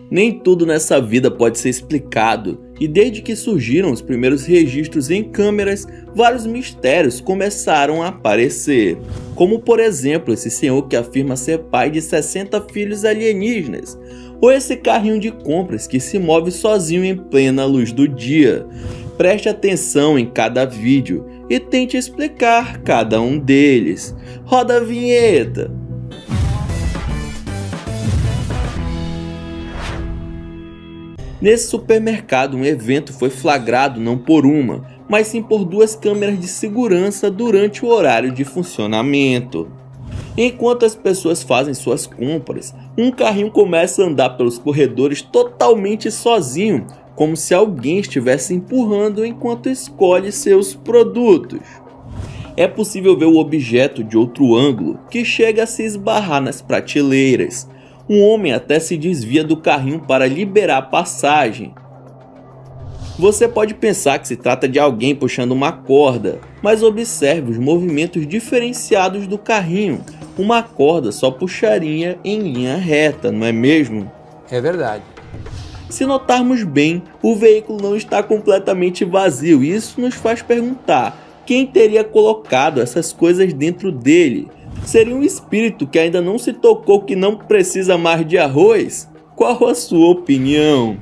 Nem tudo nessa vida pode ser explicado, e desde que surgiram os primeiros registros em câmeras, vários mistérios começaram a aparecer. Como por exemplo esse senhor que afirma ser pai de 60 filhos alienígenas, ou esse carrinho de compras que se move sozinho em plena luz do dia. Preste atenção em cada vídeo e tente explicar cada um deles. Roda a vinheta! Nesse supermercado, um evento foi flagrado não por uma, mas sim por duas câmeras de segurança durante o horário de funcionamento. Enquanto as pessoas fazem suas compras, um carrinho começa a andar pelos corredores totalmente sozinho, como se alguém estivesse empurrando enquanto escolhe seus produtos. É possível ver o objeto de outro ângulo, que chega a se esbarrar nas prateleiras. Um homem até se desvia do carrinho para liberar a passagem. Você pode pensar que se trata de alguém puxando uma corda, mas observe os movimentos diferenciados do carrinho. Uma corda só puxaria em linha reta, não é mesmo? É verdade. Se notarmos bem, o veículo não está completamente vazio, e isso nos faz perguntar: quem teria colocado essas coisas dentro dele? Seria um espírito que ainda não se tocou que não precisa mais de arroz? Qual a sua opinião?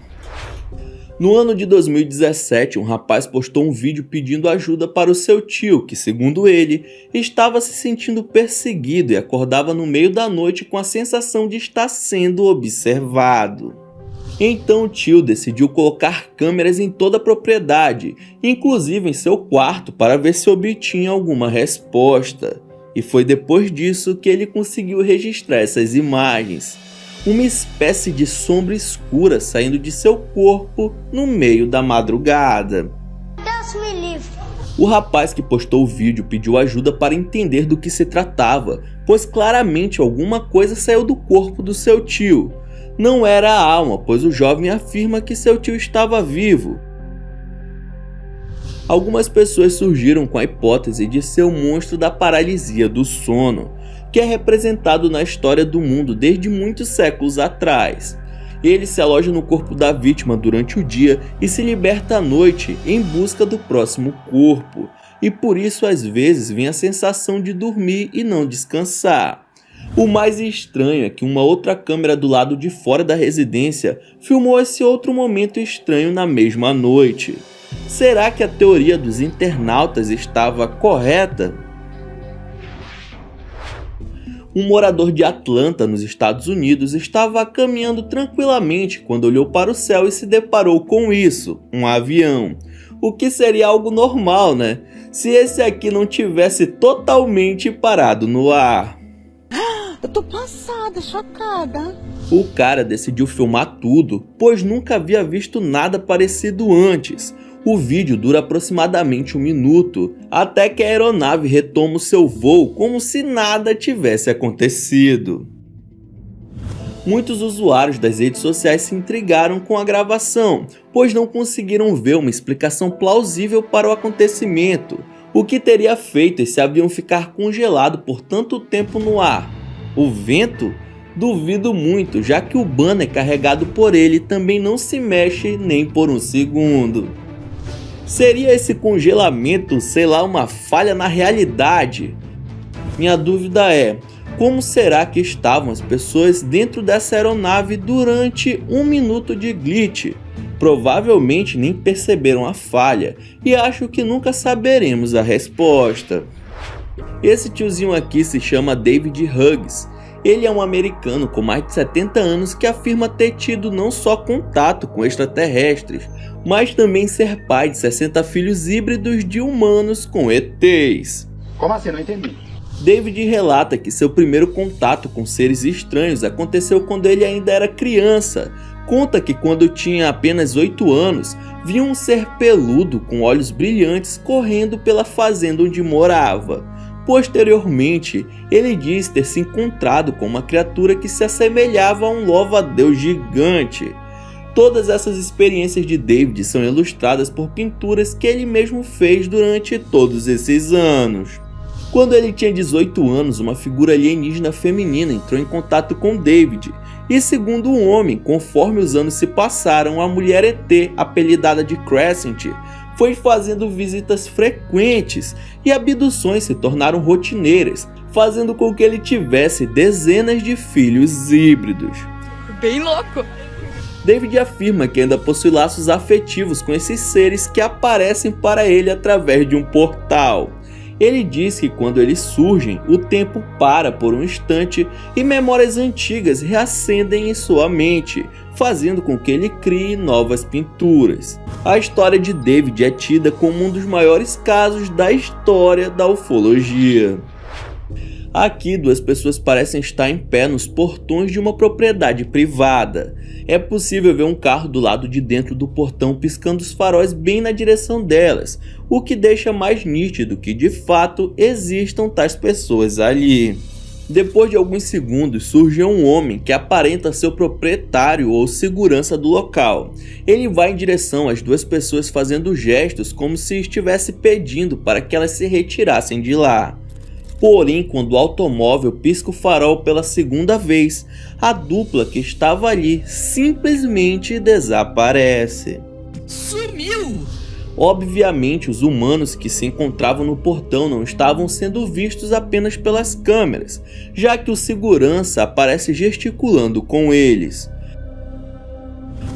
No ano de 2017, um rapaz postou um vídeo pedindo ajuda para o seu tio, que, segundo ele, estava se sentindo perseguido e acordava no meio da noite com a sensação de estar sendo observado. Então o tio decidiu colocar câmeras em toda a propriedade, inclusive em seu quarto, para ver se obtinha alguma resposta. E foi depois disso que ele conseguiu registrar essas imagens. Uma espécie de sombra escura saindo de seu corpo no meio da madrugada. Deus me livre. O rapaz que postou o vídeo pediu ajuda para entender do que se tratava, pois claramente alguma coisa saiu do corpo do seu tio. Não era a alma, pois o jovem afirma que seu tio estava vivo. Algumas pessoas surgiram com a hipótese de ser o monstro da paralisia do sono, que é representado na história do mundo desde muitos séculos atrás. Ele se aloja no corpo da vítima durante o dia e se liberta à noite em busca do próximo corpo, e por isso às vezes vem a sensação de dormir e não descansar. O mais estranho é que uma outra câmera do lado de fora da residência filmou esse outro momento estranho na mesma noite. Será que a teoria dos internautas estava correta? Um morador de Atlanta, nos Estados Unidos, estava caminhando tranquilamente quando olhou para o céu e se deparou com isso, um avião. O que seria algo normal, né? Se esse aqui não tivesse totalmente parado no ar. Eu tô passada, chocada. O cara decidiu filmar tudo, pois nunca havia visto nada parecido antes. O vídeo dura aproximadamente 1 minuto, até que a aeronave retoma o seu voo como se nada tivesse acontecido. Muitos usuários das redes sociais se intrigaram com a gravação, pois não conseguiram ver uma explicação plausível para o acontecimento. O que teria feito esse avião ficar congelado por tanto tempo no ar? O vento? Duvido muito, já que o banner carregado por ele também não se mexe nem por um segundo. Seria esse congelamento, sei lá, uma falha na realidade? Minha dúvida é: como será que estavam as pessoas dentro dessa aeronave durante 1 minuto de glitch? Provavelmente nem perceberam a falha, e acho que nunca saberemos a resposta. Esse tiozinho aqui se chama David Hughes. Ele é um americano com mais de 70 anos que afirma ter tido não só contato com extraterrestres, mas também ser pai de 60 filhos híbridos de humanos com ETs. Como assim? Não entendi. David relata que seu primeiro contato com seres estranhos aconteceu quando ele ainda era criança. Conta que quando tinha apenas 8 anos, viu um ser peludo com olhos brilhantes correndo pela fazenda onde morava. Posteriormente, ele diz ter se encontrado com uma criatura que se assemelhava a um louva-a-Deus gigante. Todas essas experiências de David são ilustradas por pinturas que ele mesmo fez durante todos esses anos. Quando ele tinha 18 anos, uma figura alienígena feminina entrou em contato com David E segundo o homem, conforme os anos se passaram, a mulher ET, apelidada de Crescent, foi fazendo visitas frequentes e abduções se tornaram rotineiras, fazendo com que ele tivesse dezenas de filhos híbridos. Bem louco! David afirma que ainda possui laços afetivos com esses seres que aparecem para ele através de um portal. Ele diz que quando eles surgem, o tempo para por um instante e memórias antigas reacendem em sua mente, fazendo com que ele crie novas pinturas. A história de David é tida como um dos maiores casos da história da ufologia. Aqui, duas pessoas parecem estar em pé nos portões de uma propriedade privada. É possível ver um carro do lado de dentro do portão piscando os faróis bem na direção delas, o que deixa mais nítido que de fato existam tais pessoas ali. Depois de alguns segundos, surge um homem que aparenta ser o proprietário ou segurança do local. Ele vai em direção às duas pessoas fazendo gestos como se estivesse pedindo para que elas se retirassem de lá. Porém, quando o automóvel pisca o farol pela segunda vez, a dupla que estava ali simplesmente desaparece. Sumiu! Obviamente, os humanos que se encontravam no portão não estavam sendo vistos apenas pelas câmeras, já que o segurança aparece gesticulando com eles.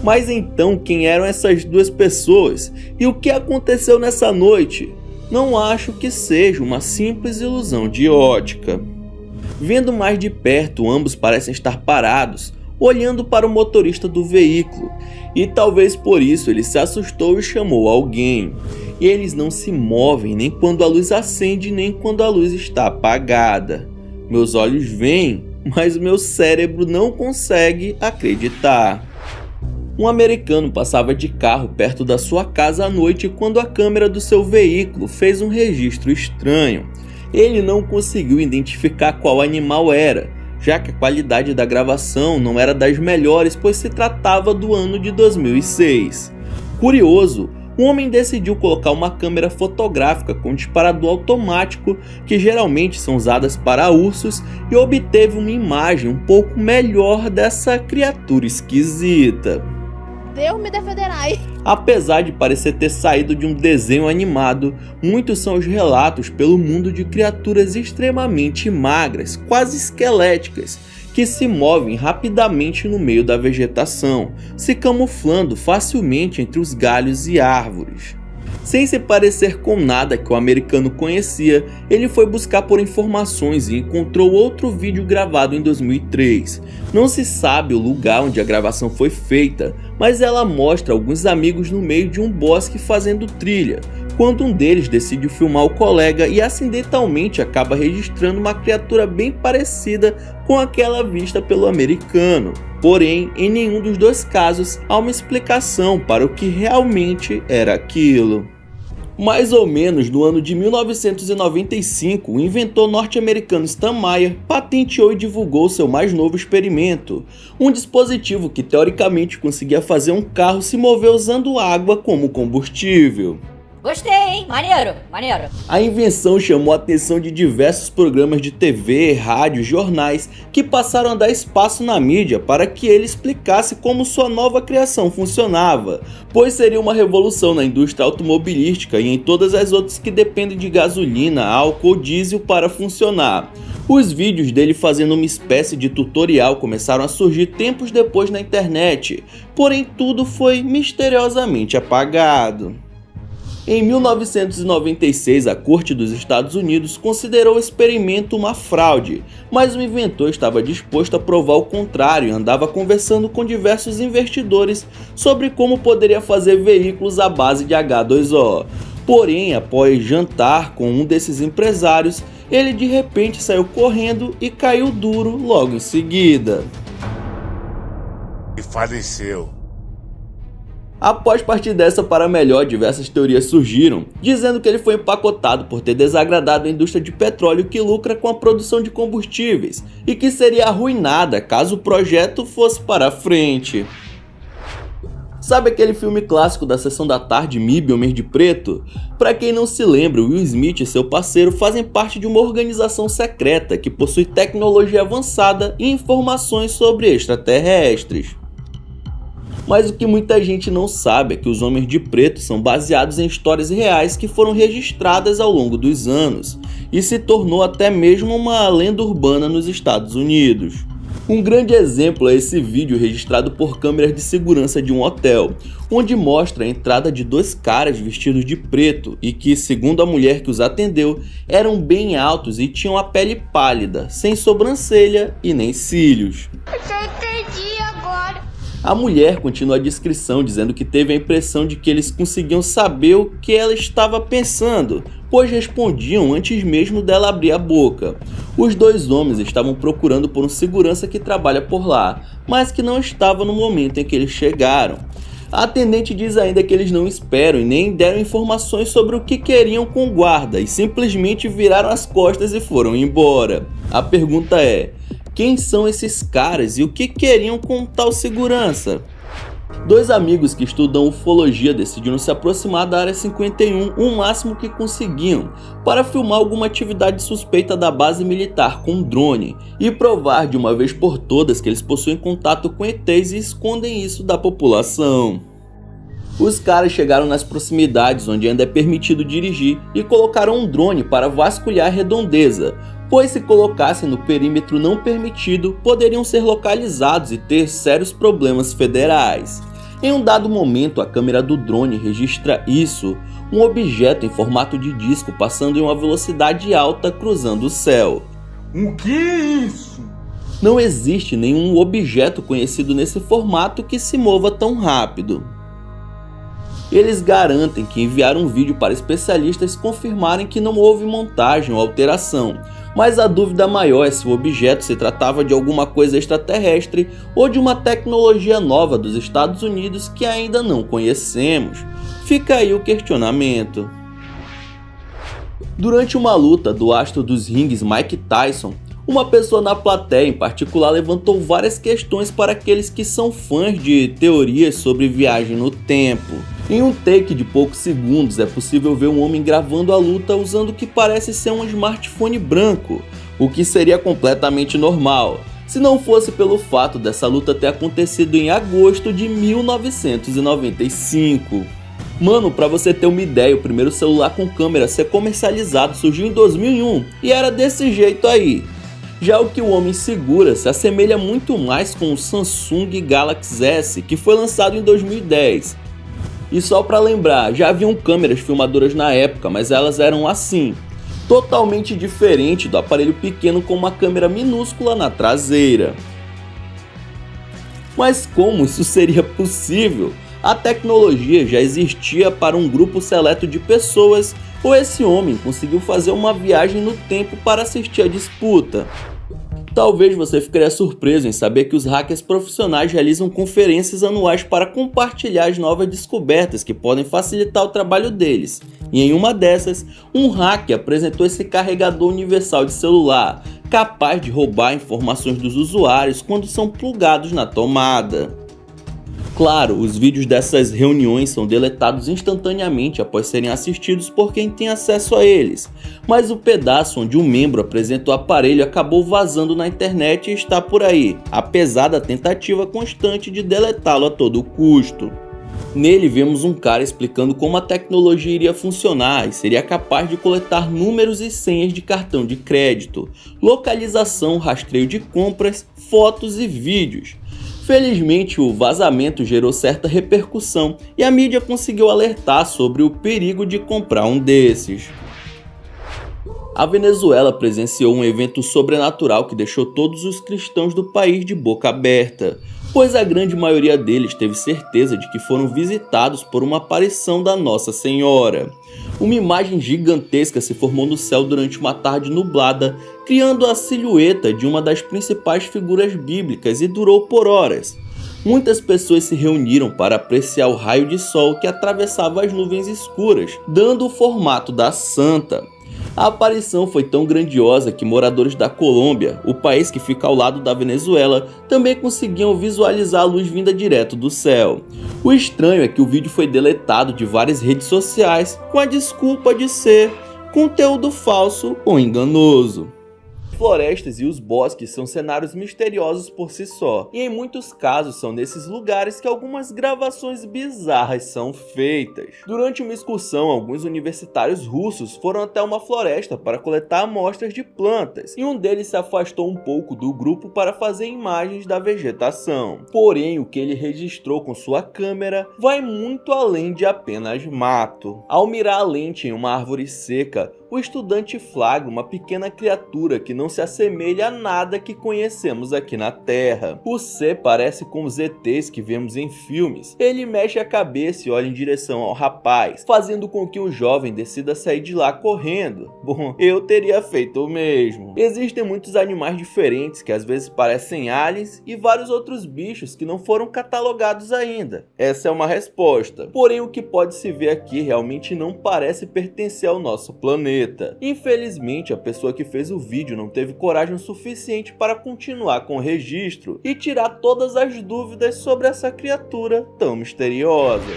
Mas então, quem eram essas duas pessoas? E o que aconteceu nessa noite? Não acho que seja uma simples ilusão de ótica. Vendo mais de perto, ambos parecem estar parados, olhando para o motorista do veículo, e talvez por isso ele se assustou e chamou alguém. E eles não se movem nem quando a luz acende, nem quando a luz está apagada. Meus olhos veem, mas meu cérebro não consegue acreditar. Um americano passava de carro perto da sua casa à noite quando a câmera do seu veículo fez um registro estranho. Ele não conseguiu identificar qual animal era, já que a qualidade da gravação não era das melhores, pois se tratava do ano de 2006. Curioso, o homem decidiu colocar uma câmera fotográfica com disparador automático, que geralmente são usadas para ursos, e obteve uma imagem um pouco melhor dessa criatura esquisita. Deus me defenderai. Apesar de parecer ter saído de um desenho animado, muitos são os relatos pelo mundo de criaturas extremamente magras, quase esqueléticas, que se movem rapidamente no meio da vegetação, se camuflando facilmente entre os galhos e árvores. Sem se parecer com nada que o americano conhecia, ele foi buscar por informações e encontrou outro vídeo gravado em 2003. Não se sabe o lugar onde a gravação foi feita, mas ela mostra alguns amigos no meio de um bosque fazendo trilha, quando um deles decide filmar o colega e acidentalmente acaba registrando uma criatura bem parecida com aquela vista pelo americano. Porém, em nenhum dos dois casos há uma explicação para o que realmente era aquilo. Mais ou menos no ano de 1995, o inventor norte-americano Stan Meyer patenteou e divulgou seu mais novo experimento, um dispositivo que teoricamente conseguia fazer um carro se mover usando água como combustível. Gostei, hein? Maneiro, maneiro. A invenção chamou a atenção de diversos programas de TV, rádio, jornais, que passaram a dar espaço na mídia para que ele explicasse como sua nova criação funcionava, pois seria uma revolução na indústria automobilística e em todas as outras que dependem de gasolina, álcool ou diesel para funcionar. Os vídeos dele fazendo uma espécie de tutorial começaram a surgir tempos depois na internet, porém tudo foi misteriosamente apagado. Em 1996, a Corte dos Estados Unidos considerou o experimento uma fraude, mas o inventor estava disposto a provar o contrário e andava conversando com diversos investidores sobre como poderia fazer veículos à base de H2O. Porém, após jantar com um desses empresários, ele de repente saiu correndo e caiu duro logo em seguida. E faleceu. Após partir dessa para melhor, diversas teorias surgiram, dizendo que ele foi empacotado por ter desagradado a indústria de petróleo que lucra com a produção de combustíveis e que seria arruinada caso o projeto fosse para frente. Sabe aquele filme clássico da Sessão da Tarde, MIB, Homem de Preto? Pra quem não se lembra, Will Smith e seu parceiro fazem parte de uma organização secreta que possui tecnologia avançada e informações sobre extraterrestres. Mas o que muita gente não sabe é que os Homens de Preto são baseados em histórias reais que foram registradas ao longo dos anos e se tornou até mesmo uma lenda urbana nos Estados Unidos. Um grande exemplo é esse vídeo registrado por câmeras de segurança de um hotel, onde mostra a entrada de dois caras vestidos de preto e que, segundo a mulher que os atendeu, eram bem altos e tinham a pele pálida, sem sobrancelha e nem cílios. A mulher continua a descrição dizendo que teve a impressão de que eles conseguiam saber o que ela estava pensando, pois respondiam antes mesmo dela abrir a boca. Os dois homens estavam procurando por um segurança que trabalha por lá, mas que não estava no momento em que eles chegaram. A atendente diz ainda que eles não esperam e nem deram informações sobre o que queriam com o guarda e simplesmente viraram as costas e foram embora. A pergunta é: quem são esses caras e o que queriam com tal segurança? Dois amigos que estudam ufologia decidiram se aproximar da Área 51 o máximo que conseguiam para filmar alguma atividade suspeita da base militar com drone e provar de uma vez por todas que eles possuem contato com ETs e escondem isso da população. Os caras chegaram nas proximidades onde ainda é permitido dirigir e colocaram um drone para vasculhar a redondeza, pois se colocassem no perímetro não permitido, poderiam ser localizados e ter sérios problemas federais. Em um dado momento, a câmera do drone registra isso, um objeto em formato de disco passando em uma velocidade alta cruzando o céu. O que é isso? Não existe nenhum objeto conhecido nesse formato que se mova tão rápido. Eles garantem que enviaram um vídeo para especialistas confirmarem que não houve montagem ou alteração, mas a dúvida maior é se o objeto se tratava de alguma coisa extraterrestre ou de uma tecnologia nova dos Estados Unidos que ainda não conhecemos. Fica aí o questionamento. Durante uma luta do astro dos rings Mike Tyson, uma pessoa na plateia em particular levantou várias questões para aqueles que são fãs de teorias sobre viagem no tempo. Em um take de poucos segundos é possível ver um homem gravando a luta usando o que parece ser um smartphone branco, o que seria completamente normal, se não fosse pelo fato dessa luta ter acontecido em agosto de 1995. Mano, pra você ter uma ideia, o primeiro celular com câmera a ser comercializado surgiu em 2001 e era desse jeito aí. Já o que o homem segura se assemelha muito mais com o Samsung Galaxy S, que foi lançado em 2010. E só pra lembrar, já haviam câmeras filmadoras na época, mas elas eram assim, totalmente diferente do aparelho pequeno com uma câmera minúscula na traseira. Mas como isso seria possível? A tecnologia já existia para um grupo seleto de pessoas, ou esse homem conseguiu fazer uma viagem no tempo para assistir a disputa? Talvez você ficaria surpreso em saber que os hackers profissionais realizam conferências anuais para compartilhar as novas descobertas que podem facilitar o trabalho deles. E em uma dessas, um hacker apresentou esse carregador universal de celular, capaz de roubar informações dos usuários quando são plugados na tomada. Claro, os vídeos dessas reuniões são deletados instantaneamente após serem assistidos por quem tem acesso a eles, mas o pedaço onde um membro apresenta o aparelho acabou vazando na internet e está por aí, apesar da tentativa constante de deletá-lo a todo custo. Nele vemos um cara explicando como a tecnologia iria funcionar e seria capaz de coletar números e senhas de cartão de crédito, localização, rastreio de compras, fotos e vídeos. Felizmente, o vazamento gerou certa repercussão e a mídia conseguiu alertar sobre o perigo de comprar um desses. A Venezuela presenciou um evento sobrenatural que deixou todos os cristãos do país de boca aberta, pois a grande maioria deles teve certeza de que foram visitados por uma aparição da Nossa Senhora. Uma imagem gigantesca se formou no céu durante uma tarde nublada, criando a silhueta de uma das principais figuras bíblicas e durou por horas. Muitas pessoas se reuniram para apreciar o raio de sol que atravessava as nuvens escuras, dando o formato da santa. A aparição foi tão grandiosa que moradores da Colômbia, o país que fica ao lado da Venezuela, também conseguiam visualizar a luz vinda direto do céu. O estranho é que o vídeo foi deletado de várias redes sociais com a desculpa de ser conteúdo falso ou enganoso. Florestas e os bosques são cenários misteriosos por si só, e em muitos casos são nesses lugares que algumas gravações bizarras são feitas. Durante uma excursão, alguns universitários russos foram até uma floresta para coletar amostras de plantas, e um deles se afastou um pouco do grupo para fazer imagens da vegetação. Porém, o que ele registrou com sua câmera vai muito além de apenas mato. Ao mirar a lente em uma árvore seca, o estudante flagra uma pequena criatura que não se assemelha a nada que conhecemos aqui na Terra. O C parece com os ETs que vemos em filmes. Ele mexe a cabeça e olha em direção ao rapaz, fazendo com que o jovem decida sair de lá correndo. Bom, eu teria feito o mesmo. Existem muitos animais diferentes que às vezes parecem aliens e vários outros bichos que não foram catalogados ainda. Essa é uma resposta. Porém, o que pode se ver aqui realmente não parece pertencer ao nosso planeta. Infelizmente, a pessoa que fez o vídeo não teve coragem suficiente para continuar com o registro e tirar todas as dúvidas sobre essa criatura tão misteriosa.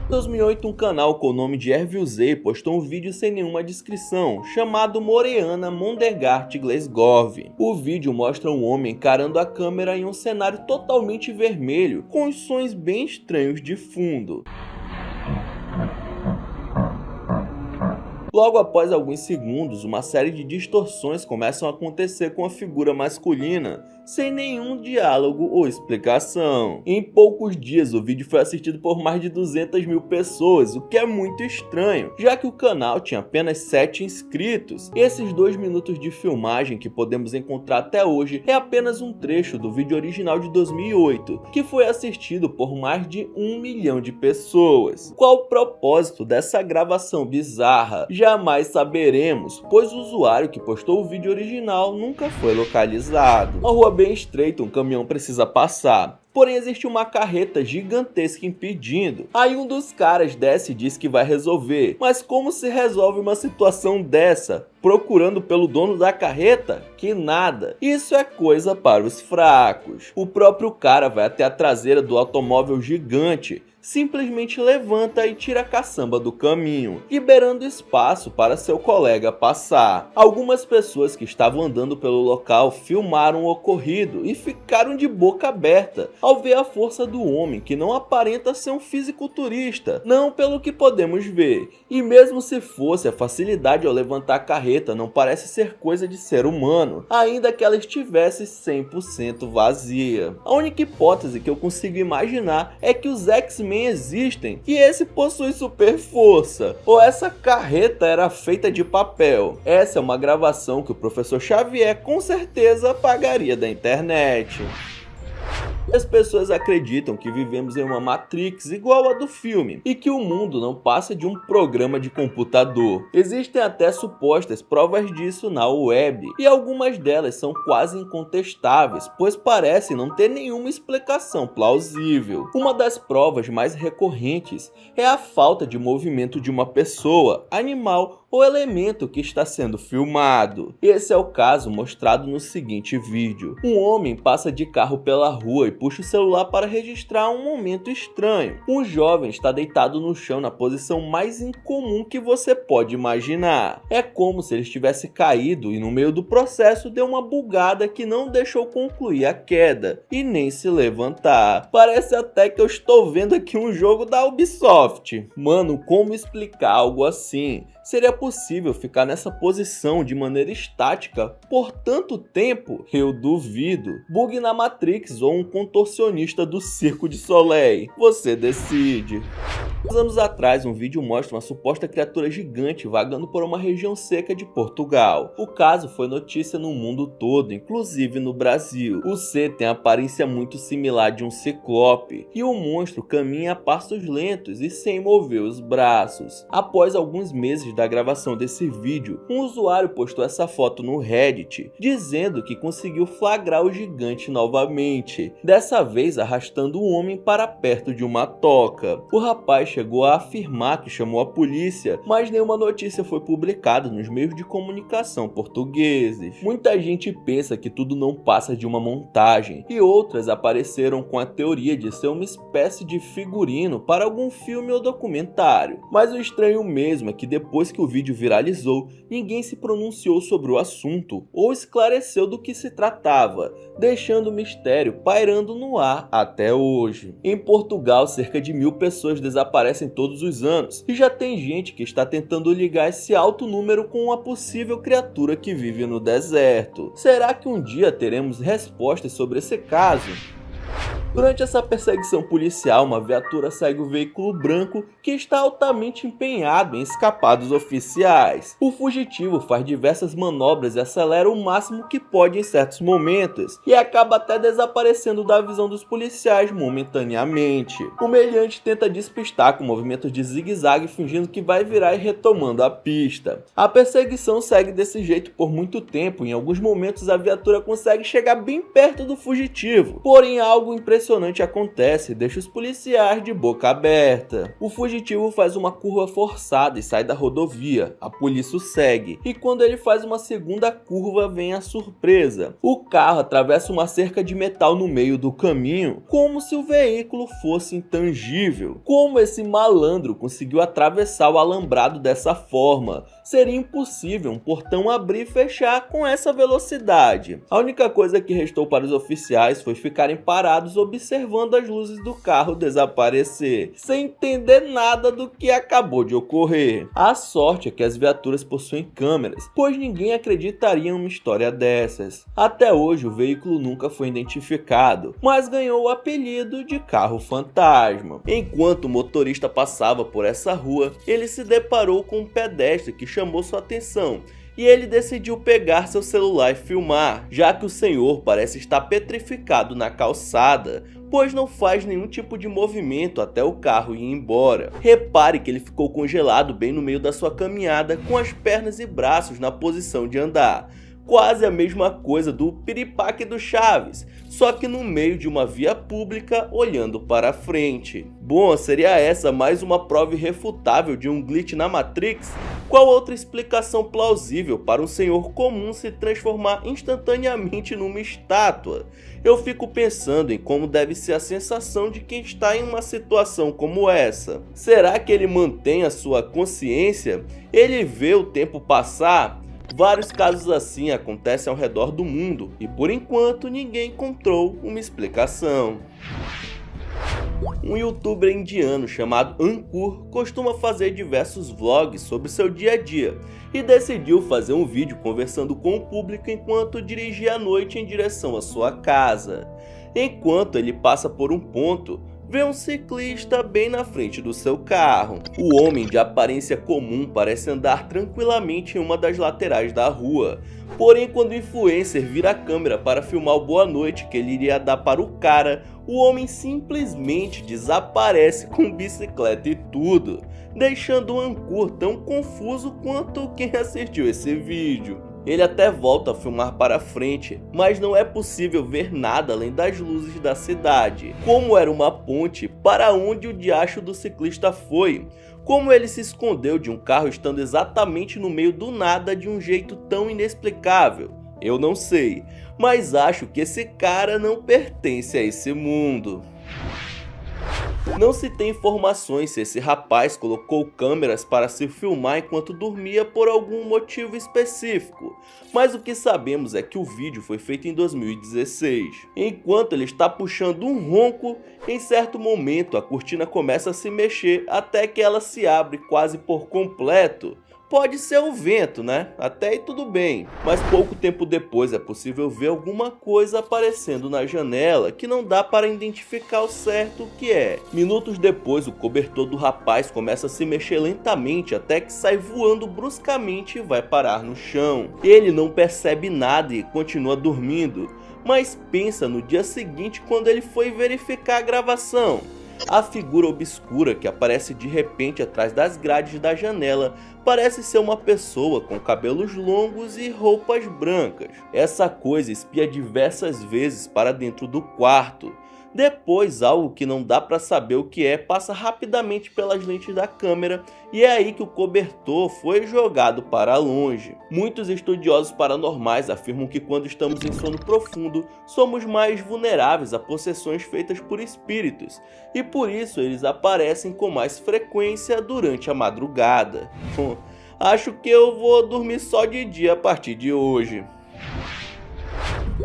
Em 2008, um canal com o nome de Ervilzei postou um vídeo sem nenhuma descrição, chamado Moreana Mondergart Glesgov. O vídeo mostra um homem encarando a câmera em um cenário totalmente vermelho, com os sons bem estranhos de fundo. Logo após alguns segundos, uma série de distorções começam a acontecer com a figura masculina, sem nenhum diálogo ou explicação. Em poucos dias, o vídeo foi assistido por mais de 200 mil pessoas, o que é muito estranho, já que o canal tinha apenas 7 inscritos. Esses 2 minutos de filmagem que podemos encontrar até hoje é apenas um trecho do vídeo original de 2008, que foi assistido por mais de 1 milhão de pessoas. Qual o propósito dessa gravação bizarra? Jamais saberemos, pois o usuário que postou o vídeo original nunca foi localizado. Uma rua bem estreita, um caminhão precisa passar. Porém, existe uma carreta gigantesca impedindo. Aí um dos caras desce e diz que vai resolver. Mas como se resolve uma situação dessa? Procurando pelo dono da carreta? Que nada. Isso é coisa para os fracos. O próprio cara vai até a traseira do automóvel gigante, simplesmente levanta e tira a caçamba do caminho, liberando espaço para seu colega passar. Algumas pessoas que estavam andando pelo local filmaram o ocorrido e ficaram de boca aberta ao ver a força do homem, que não aparenta ser um fisiculturista, não pelo que podemos ver. E mesmo se fosse, a facilidade ao levantar a carreta não parece ser coisa de ser humano, ainda que ela estivesse 100% vazia. A única hipótese que eu consigo imaginar é que os X-Men existem e esse possui super força, ou essa carreta era feita de papel. Essa é uma gravação que o professor Xavier com certeza apagaria da internet. As pessoas acreditam que vivemos em uma Matrix igual a do filme e que o mundo não passa de um programa de computador. Existem até supostas provas disso na web e algumas delas são quase incontestáveis, pois parecem não ter nenhuma explicação plausível. Uma das provas mais recorrentes é a falta de movimento de uma pessoa, animal ou elemento que está sendo filmado. Esse é o caso mostrado no seguinte vídeo. Um homem passa de carro pela rua e puxa o celular para registrar um momento estranho. Um jovem está deitado no chão na posição mais incomum que você pode imaginar. É como se ele tivesse caído e no meio do processo deu uma bugada que não deixou concluir a queda e nem se levantar. Parece até que eu estou vendo aqui um jogo da Ubisoft. Mano, como explicar algo assim? Seria possível ficar nessa posição de maneira estática por tanto tempo? Eu duvido. Bug na Matrix ou um contorcionista do Circo de Soleil? Você decide. Anos atrás, um vídeo mostra uma suposta criatura gigante vagando por uma região seca de Portugal. O caso foi notícia no mundo todo, inclusive no Brasil. O C tem a aparência muito similar de um ciclope, e o monstro caminha a passos lentos e sem mover os braços. Após alguns meses da gravação desse vídeo, um usuário postou essa foto no Reddit, dizendo que conseguiu flagrar o gigante novamente, dessa vez arrastando o homem para perto de uma toca. O rapaz chegou a afirmar que chamou a polícia, mas nenhuma notícia foi publicada nos meios de comunicação portugueses. Muita gente pensa que tudo não passa de uma montagem, e outras apareceram com a teoria de ser uma espécie de figurino para algum filme ou documentário. Mas o estranho mesmo é que depois que o vídeo viralizou, ninguém se pronunciou sobre o assunto ou esclareceu do que se tratava, deixando o mistério pairando no ar até hoje. Em Portugal, cerca de 1000 pessoas desaparecem todos os anos, e já tem gente que está tentando ligar esse alto número com uma possível criatura que vive no deserto. Será que um dia teremos respostas sobre esse caso? Durante essa perseguição policial, uma viatura segue o veículo branco que está altamente empenhado em escapar dos oficiais. O fugitivo faz diversas manobras e acelera o máximo que pode em certos momentos, e acaba até desaparecendo da visão dos policiais momentaneamente. O meliante tenta despistar com movimentos de zigue-zague, fingindo que vai virar e retomando a pista. A perseguição segue desse jeito por muito tempo, e em alguns momentos a viatura consegue chegar bem perto do fugitivo, porém algo impressionante acontece e deixa os policiais de boca aberta. O fugitivo faz uma curva forçada e sai da rodovia. A polícia o segue, e quando ele faz uma segunda curva, vem a surpresa. O carro atravessa uma cerca de metal no meio do caminho, como se o veículo fosse intangível. Como esse malandro conseguiu atravessar o alambrado dessa forma? Seria impossível um portão abrir e fechar com essa velocidade. A única coisa que restou para os oficiais foi ficarem parados observando as luzes do carro desaparecer, sem entender nada do que acabou de ocorrer. A sorte é que as viaturas possuem câmeras, pois ninguém acreditaria em uma história dessas. Até hoje o veículo nunca foi identificado, mas ganhou o apelido de carro fantasma. Enquanto o motorista passava por essa rua, ele se deparou com um pedestre que chamou sua atenção, e ele decidiu pegar seu celular e filmar, já que o senhor parece estar petrificado na calçada, pois não faz nenhum tipo de movimento até o carro ir embora. Repare que ele ficou congelado bem no meio da sua caminhada, com as pernas e braços na posição de andar. Quase a mesma coisa do piripaque do Chaves, só que no meio de uma via pública olhando para frente. Bom, seria essa mais uma prova irrefutável de um glitch na Matrix? Qual outra explicação plausível para um senhor comum se transformar instantaneamente numa estátua? Eu fico pensando em como deve ser a sensação de quem está em uma situação como essa. Será que ele mantém a sua consciência? Ele vê o tempo passar? Vários casos assim acontecem ao redor do mundo e por enquanto ninguém encontrou uma explicação. Um youtuber indiano chamado Ankur costuma fazer diversos vlogs sobre seu dia a dia e decidiu fazer um vídeo conversando com o público enquanto dirigia à noite em direção à sua casa. Enquanto ele passa por um ponto, vê um ciclista bem na frente do seu carro. O homem, de aparência comum, parece andar tranquilamente em uma das laterais da rua. Porém, quando o influencer vira a câmera para filmar o boa noite que ele iria dar para o cara, o homem simplesmente desaparece com bicicleta e tudo, deixando o Ankur tão confuso quanto quem assistiu esse vídeo. Ele até volta a filmar para frente, mas não é possível ver nada além das luzes da cidade. Como era uma ponte, para onde o diacho do ciclista foi? Como ele se escondeu de um carro estando exatamente no meio do nada de um jeito tão inexplicável? Eu não sei, mas acho que esse cara não pertence a esse mundo. Não se tem informações se esse rapaz colocou câmeras para se filmar enquanto dormia por algum motivo específico, mas o que sabemos é que o vídeo foi feito em 2016. Enquanto ele está puxando um ronco, em certo momento a cortina começa a se mexer até que ela se abre quase por completo. Pode ser o vento, né? Até aí tudo bem. Mas pouco tempo depois é possível ver alguma coisa aparecendo na janela que não dá para identificar ao certo o que é. Minutos depois, o cobertor do rapaz começa a se mexer lentamente até que sai voando bruscamente e vai parar no chão. Ele não percebe nada e continua dormindo, mas pensa no dia seguinte quando ele foi verificar a gravação. A figura obscura que aparece de repente atrás das grades da janela parece ser uma pessoa com cabelos longos e roupas brancas. Essa coisa espia diversas vezes para dentro do quarto. Depois, algo que não dá para saber o que é passa rapidamente pelas lentes da câmera e é aí que o cobertor foi jogado para longe. Muitos estudiosos paranormais afirmam que quando estamos em sono profundo, somos mais vulneráveis a possessões feitas por espíritos e por isso eles aparecem com mais frequência durante a madrugada. Acho que eu vou dormir só de dia a partir de hoje.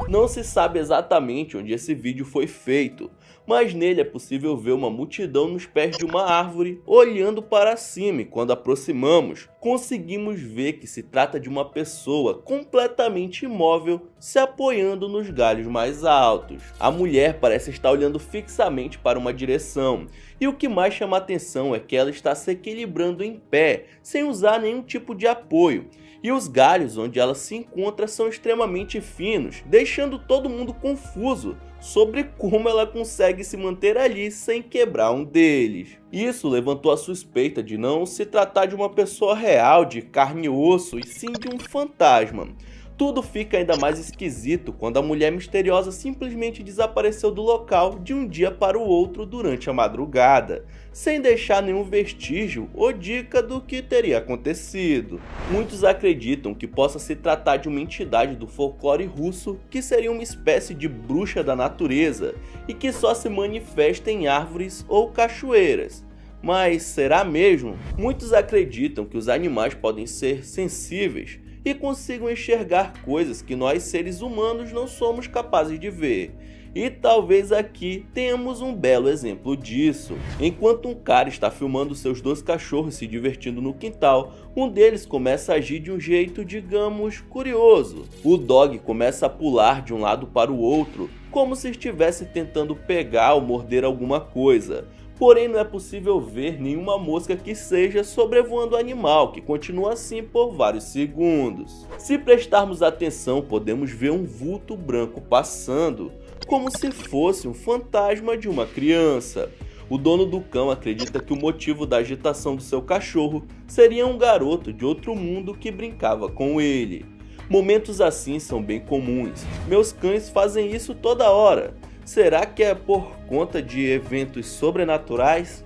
Não se sabe exatamente onde esse vídeo foi feito, mas nele é possível ver uma multidão nos pés de uma árvore olhando para cima e quando aproximamos, conseguimos ver que se trata de uma pessoa completamente imóvel se apoiando nos galhos mais altos. A mulher parece estar olhando fixamente para uma direção e o que mais chama a atenção é que ela está se equilibrando em pé, sem usar nenhum tipo de apoio. E os galhos onde ela se encontra são extremamente finos, deixando todo mundo confuso sobre como ela consegue se manter ali sem quebrar um deles. Isso levantou a suspeita de não se tratar de uma pessoa real, de carne e osso, e sim de um fantasma. Tudo fica ainda mais esquisito quando a mulher misteriosa simplesmente desapareceu do local de um dia para o outro durante a madrugada, sem deixar nenhum vestígio ou dica do que teria acontecido. Muitos acreditam que possa se tratar de uma entidade do folclore russo que seria uma espécie de bruxa da natureza e que só se manifesta em árvores ou cachoeiras. Mas será mesmo? Muitos acreditam que os animais podem ser sensíveis e consigam enxergar coisas que nós seres humanos não somos capazes de ver. E talvez aqui tenhamos um belo exemplo disso. Enquanto um cara está filmando seus 2 cachorros se divertindo no quintal, um deles começa a agir de um jeito, digamos, curioso. O dog começa a pular de um lado para o outro, como se estivesse tentando pegar ou morder alguma coisa. Porém, não é possível ver nenhuma mosca que seja sobrevoando o animal, que continua assim por vários segundos. Se prestarmos atenção, podemos ver um vulto branco passando, como se fosse um fantasma de uma criança. O dono do cão acredita que o motivo da agitação do seu cachorro seria um garoto de outro mundo que brincava com ele. Momentos assim são bem comuns. Meus cães fazem isso toda hora. Será que é por conta de eventos sobrenaturais?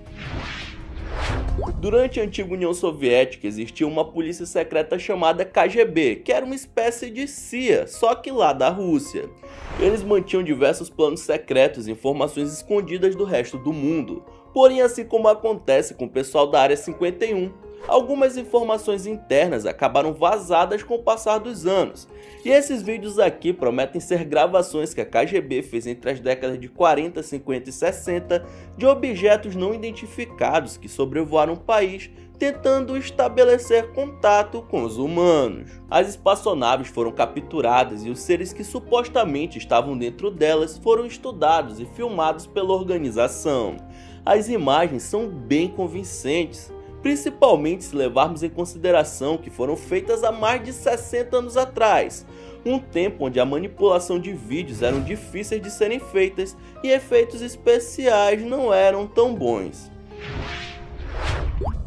Durante a antiga União Soviética existia uma polícia secreta chamada KGB, que era uma espécie de CIA, só que lá da Rússia. Eles mantinham diversos planos secretos e informações escondidas do resto do mundo. Porém, assim como acontece com o pessoal da Área 51, algumas informações internas acabaram vazadas com o passar dos anos. E esses vídeos aqui prometem ser gravações que a KGB fez entre as décadas de 40, 50 e 60 de objetos não identificados que sobrevoaram o país tentando estabelecer contato com os humanos. As espaçonaves foram capturadas e os seres que supostamente estavam dentro delas foram estudados e filmados pela organização. As imagens são bem convincentes, principalmente se levarmos em consideração que foram feitas há mais de 60 anos atrás, um tempo onde a manipulação de vídeos eram difíceis de serem feitas e efeitos especiais não eram tão bons.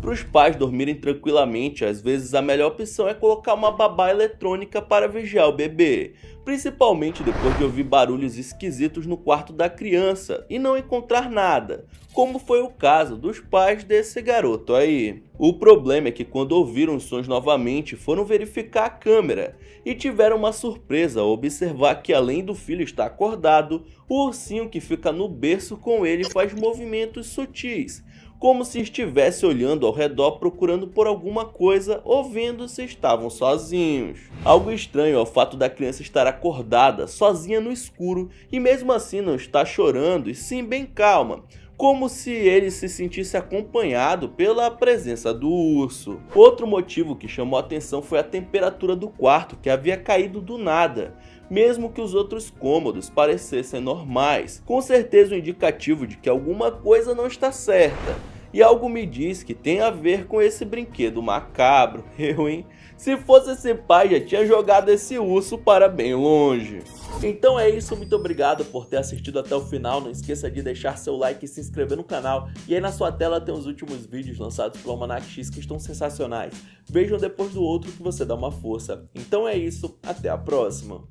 Para os pais dormirem tranquilamente, às vezes a melhor opção é colocar uma babá eletrônica para vigiar o bebê, principalmente depois de ouvir barulhos esquisitos no quarto da criança e não encontrar nada, como foi o caso dos pais desse garoto aí. O problema é que quando ouviram os sons novamente foram verificar a câmera e tiveram uma surpresa ao observar que além do filho estar acordado, o ursinho que fica no berço com ele faz movimentos sutis, como se estivesse olhando ao redor procurando por alguma coisa ou vendo se estavam sozinhos. Algo estranho é o fato da criança estar acordada, sozinha no escuro e mesmo assim não estar chorando e sim bem calma, como se ele se sentisse acompanhado pela presença do urso. Outro motivo que chamou a atenção foi a temperatura do quarto, que havia caído do nada, mesmo que os outros cômodos parecessem normais. Com certeza um indicativo de que alguma coisa não está certa. E algo me diz que tem a ver com esse brinquedo macabro. Hein? Se fosse esse pai, já tinha jogado esse urso para bem longe. Então é isso, muito obrigado por ter assistido até o final. Não esqueça de deixar seu like e se inscrever no canal. E aí na sua tela tem os últimos vídeos lançados pelo Almanac X que estão sensacionais. Vejam depois do outro que você dá uma força. Então é isso, até a próxima.